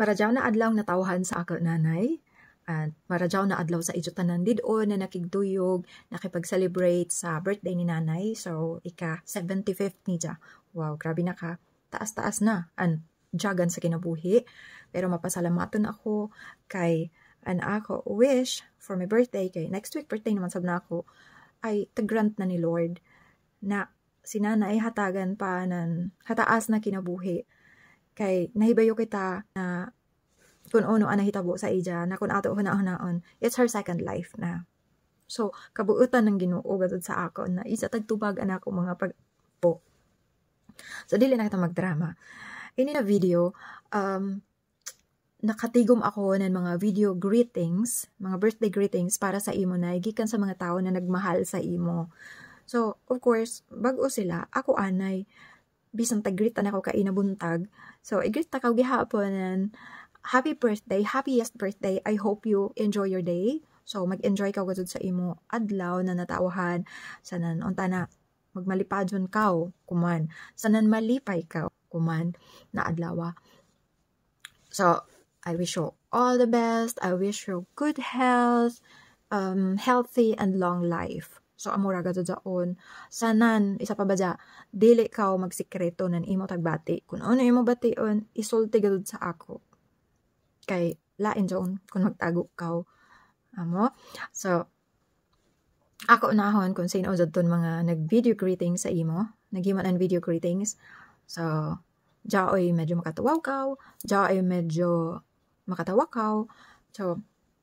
Maradyaw na adlaw natawhan sa ako nanay. At maradyaw na adlaw sa ijo tanan didon na nakigduyog, nakipag-celebrate sa birthday ni nanay. So, ika 75th ni Dya. Wow, grabe na ka. Taas-taas na. An jagan sa kinabuhi. Pero mapasalamaton ako kay ako wish for my birthday, kay next week birthday naman sab na ako, ay tagrant na ni Lord na si nanay hatagan pa ng hataas na kinabuhi. Kay nahibayo kita na kung ano ang nahitabo sa ija, na kung ato hunahon, it's her second life na. So, kabuutan ng Ginoo gadud sa ako na isa tagtubag anak ko mga pagpo. So, dili na kita magdrama. Ini na video, nakatigom ako ng mga video greetings, mga birthday greetings para sa imo na gikan sa mga tao na nagmahal sa imo. So, of course, bago sila, ako anay, bisang tag-greet na ako kainabuntag. So, i-greet ta kaw gihapon and happy birthday, happiest birthday. I hope you enjoy your day. So, mag-enjoy ka gud sa imo adlaw na natawahan. Sanan, unta na, magmalipadyon kaw, kuman. Sanan malipay ka, kuman, na adlawa. So, I wish you all the best. I wish you good health, healthy and long life. So, amura gadud daon. Sanan, isa pa ba dya, dili ka magsikreto nan imo tagbati. Kung ano imo bation, isulti gadud sa ako. Kay lain dyan kung magtago ka. Amo? So, ako unahon kung sino dyan mga nag-video greetings sa imo. Naghiman ang video greetings. So, dya ay medyo makatawaw ka. Dya ay medyo makatawa ka. So,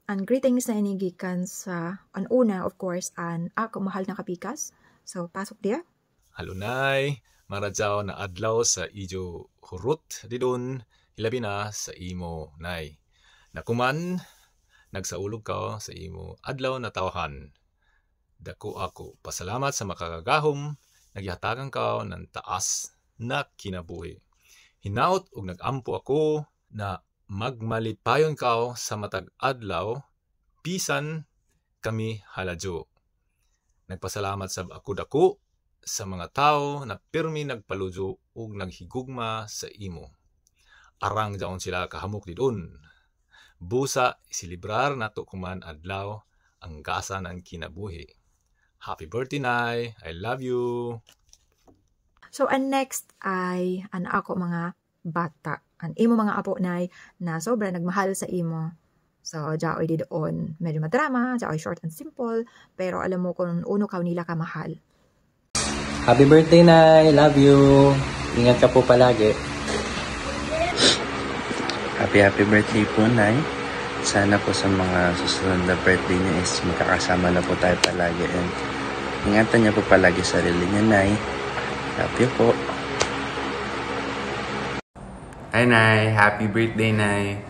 ang greetings na inigikan sa, ang una, of course, ang ako mahal na kapikas. So, pasok dia. Halunay, maradyaw na adlaw sa ijo hurot didon, hilabi na sa imo nay. Nakuman, nagsaulog ka sa imo adlaw na tawahan. Dako ako, pasalamat sa makakagahom, naghihatagan ka ng taas na kinabuhi. Hinaut ug nagampo ako na magmalipayon ka sa matag adlaw, bisan kami haladyo. Nagpasalamat sa ako dako sa mga tao na pirmi nagpalujo ug naghigugma sa imo. Arang daon sila kahamok didon. Busa isilibrar nato kuman adlaw ang gasa ng kinabuhi. Happy birthday, Nay! I love you! So, ang next ay ang ako mga bata. Ang imo mga apo nay na sobra nagmahal sa imo. So, dyaoy di doon medyo madrama, dyaoy short and simple, pero alam mo kung uno ka nila kamahal. Happy birthday, Nay! Love you! Ingat ka po palagi. Happy birthday po, Nay. Sana po sa mga susunod na birthday niya is magkakasama na po tayo palagi. And ingatan niya po palagi sarili niya, Nay. Love you po. Hi, Nay. Happy birthday, Nay.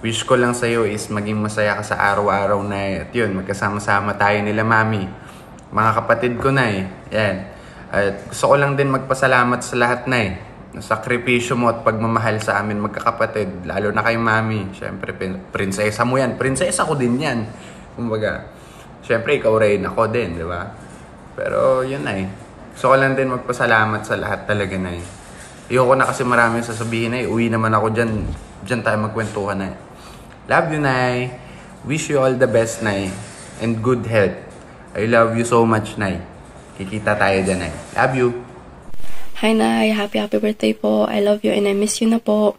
Wish ko lang sa'yo is maging masaya ka sa araw-araw, Nay. At yun, magkasama-sama tayo nila, Mami. Mga kapatid ko, Nay. Yan. At gusto ko lang din magpasalamat sa lahat, Nay. Sakripisyo mo at pagmamahal sa amin magkakapatid. Lalo na kay Mami. Siyempre, prinsesa mo yan. Prinsesa ko din yan. Kumbaga, siyempre, ikaw rin ako din, di ba? Pero yun, Nay. Gusto ko lang din magpasalamat sa lahat talaga, Nay. Ayoko na kasi maraming sasabihin, Nay. Uwi naman ako dyan. Diyan tayo magkwentuhan, Nay. Love you, Nay. Wish you all the best, Nay. And good health. I love you so much, Nay. Kikita tayo dyan, Nay. Love you. Hi, Nay. Happy birthday po. I love you and I miss you na po.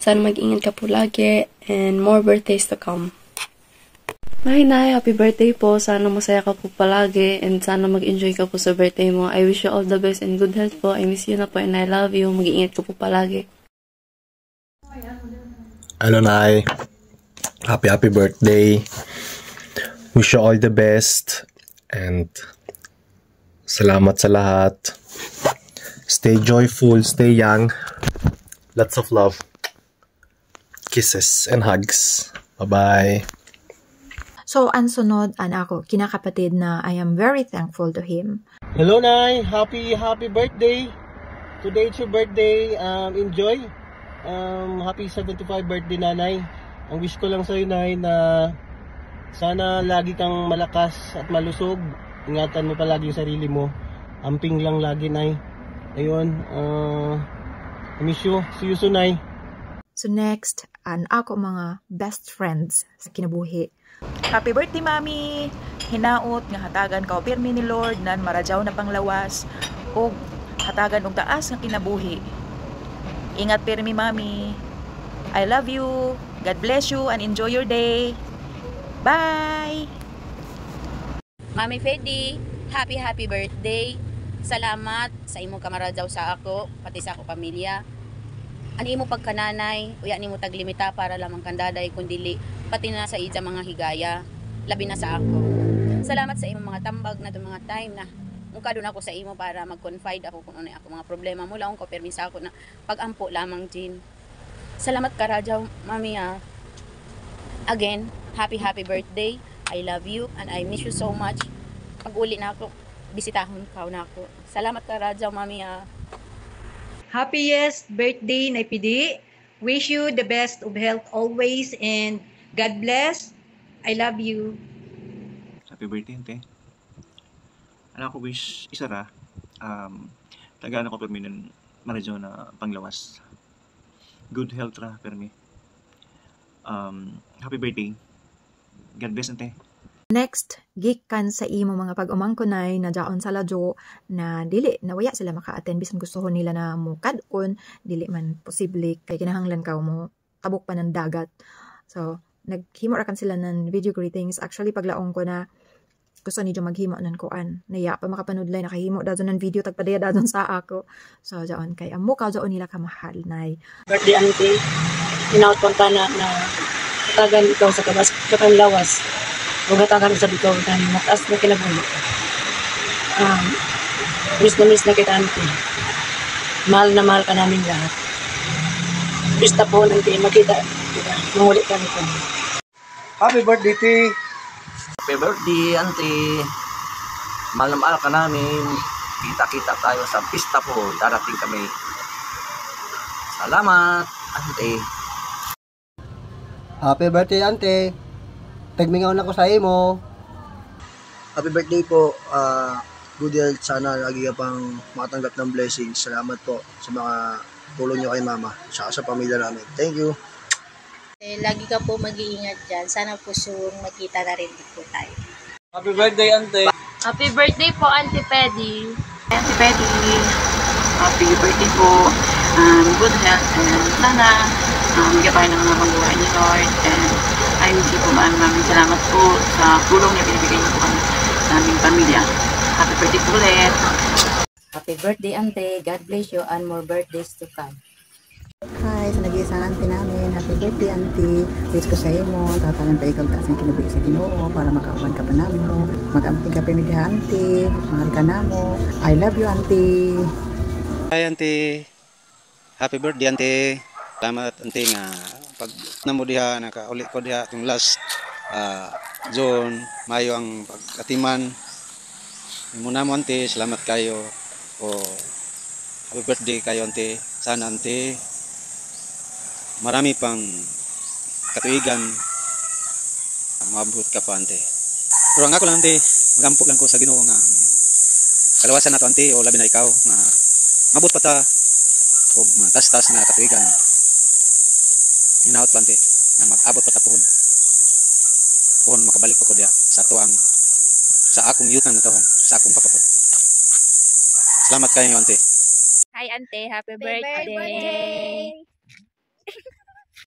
Sana mag-ingat ka po lagi and more birthdays to come. Hi, Nay. Happy birthday po. Sana masaya ka po palagi and sana mag-enjoy ka po sa birthday mo. I wish you all the best and good health po. I miss you na po and I love you. Mag-ingat ka po palagi. Hello, Nay. Happy birthday. Wish you all the best and salamat sa lahat. Stay joyful, stay young. Lots of love. Kisses and hugs. Bye-bye. So, ang sunod, ako, kinakapatid na I am very thankful to him. Hello, Nay. Happy birthday. Today it's your birthday. Enjoy. Happy 75 birthday, Nanay. Ang wish ko lang sa'yo, Nay, na sana lagi kang malakas at malusog. Ingatan mo palagi yung sarili mo. Amping lang lagi, Nay. Ayun. I miss you. See you soon, Nay. So next, ako mga best friends sa kinabuhi. Happy birthday, Mami! Hinaot nga hatagan ka o pirmi ni Lord nan maradyaw na panglawas o hatagan og taas nga kinabuhi. Ingat pirmi, Mami. I love you. God bless you and enjoy your day. Bye! Mami Fedi, happy birthday. Salamat sa imong kamaradyaw sa ako, pati sa ako pamilya. Ani imo pagkananay, uya nimo taglimita para lamang kandaday kundili pati na sa ija mga higaya, labi na sa ako. Salamat sa imong mga tambag na mga time na mukadon ako sa imo para mag-confide ako kung ano ako mga problema mo lang ko permi sa ako na pag-ampo lamang din. Salamat karadyaw, Mami. Again, happy birthday. I love you and I miss you so much. Pag-uli na ako, bisitahon ka na ako. Salamat karadyaw, Mami. Happiest birthday na PD. Wish you the best of health always and God bless. I love you. Happy birthday, ante. Anak ko wish isa ra. Tagaan ako perminan maradyo na panglawas. Good health ra permi. Happy birthday. God bless, ante. Next, gikan sa imo mga pag-umangkunay na daon sa ladyo na dili na waya sila maka-attend bisan gustuhon nila na mo kadon, dili man posible kay kinahanglan ka mo tabok pa ng dagat. So, naghimo ra kan sila ng video greetings. Actually, paglaong ko na gusto niyo maghimo ng kuan. Naya pa makapanudlay nakahimo dadon ng video tagpadaya dadon sa ako. So, daon kay amo ka daon nila ka mahal nay. Birthday auntie, hinaut ko na tagan ikaw sa Kapanlawas. Magatagan sa bitaw na mataas na kinabuhi. Miss na kita, auntie. Mahal na mahal ka namin lahat. Pista po, auntie. Makita. Mangulit kami po. Happy birthday, T. Happy birthday, auntie. Mahal na mahal ka namin. Kita-kita tayo sa pista po. Darating kami. Salamat, auntie. Happy birthday, auntie. Tagmingaw na ko sa imo. Happy birthday po. Good health. Sana lagi ka pang makatanggap ng blessings. Salamat po sa mga tulong nyo kay mama. Saka sa pamilya namin. Thank you. Lagi ka po mag-iingat dyan. Sana po sure magkita na rin po tayo. Happy birthday, ante. Happy birthday po, Auntie Pedi. Auntie Pedi, happy birthday po. Good health and sana bigyan tayo ng mga pangbuhay ni Lord and I wish you po maraming salamat po sa tulong niya binibigay niyo po kami sa aming pamilya. Happy birthday po ulit. Happy birthday, Ante. God bless you and more birthdays to come. Hi, sa nag-iisang auntie namin. Happy birthday, auntie. Wish ko sa iyo mo. Tatalan pa ikaw taas ng kinabuhi sa Ginoo para makauban ka pa namin mo. Mag-amping ka pamilya, auntie. Mahal ka na mo. I love you, auntie. Hi, auntie. Happy birthday, auntie. Salamat, auntie, nga pag namo diha nakaulit ko diha itong last June, Mayo ang pag-atiman. Muna mo, auntie, salamat kayo. Happy birthday kayo, auntie. Sana, auntie, marami pang katuigan maabot ka pa, auntie. Pero ang ako lang, auntie, magampo lang ko sa Ginoo nga kalawasan na to, auntie, o labi na ikaw nga mabot pa ta o tas-tas na katuigan. Ginahot pa, auntie, na mag-abot pa ta pohon makabalik pa ko diya sa tuang sa akong yutan na tawon, sa akong papapon. Salamat kayo, auntie. Hi, Auntie. Happy birthday.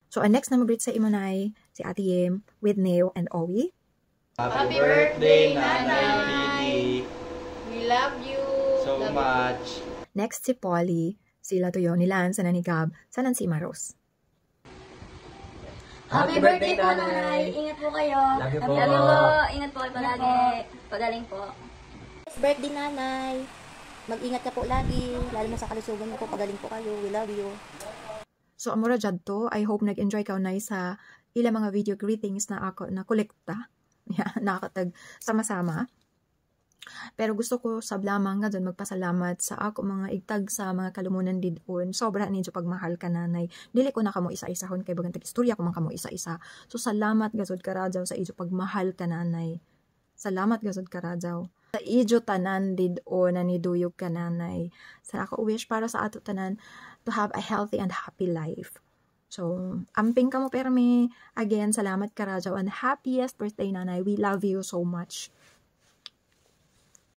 So, next na mag-greet sa imonay, si Ate Yem with Neo and Owie. Happy birthday, Nanay Pidi. We love you so much. Next si Polly, sila tuyo nilan sa nanigab sa Nancy Maros. Happy birthday po, Nanay. Ingat po kayo. Love you po. Ingat po kayo palagi. Pagaling po. Birthday, Nanay. Mag-ingat ka po lagi. Lalo na sa kalusugan niyo po. Pagaling po kayo. We love you. So, amura dyan to. I hope nag-enjoy ka na sa ilang mga video greetings na ako na kolekta. Nakakatag sama-sama. Pero gusto ko sablamang nga dyan magpasalamat sa ako mga igtag sa mga kalumunan didon. Sobra ninyo pagmahal ka, nanay. Dili ko na kamo isa-isahon kay bagantag istorya ko man kamo isa-isa. So salamat gasod karadyaw sa ijo pagmahal ka, nanay. Salamat gasod karadyaw. Sa ijo tanan didon na niduyog ka, nanay. Sa ako wish para sa ato tanan to have a healthy and happy life. So, amping ka mo, Permi. Again, salamat ka, Rajaw. And happiest birthday, nanay. We love you so much.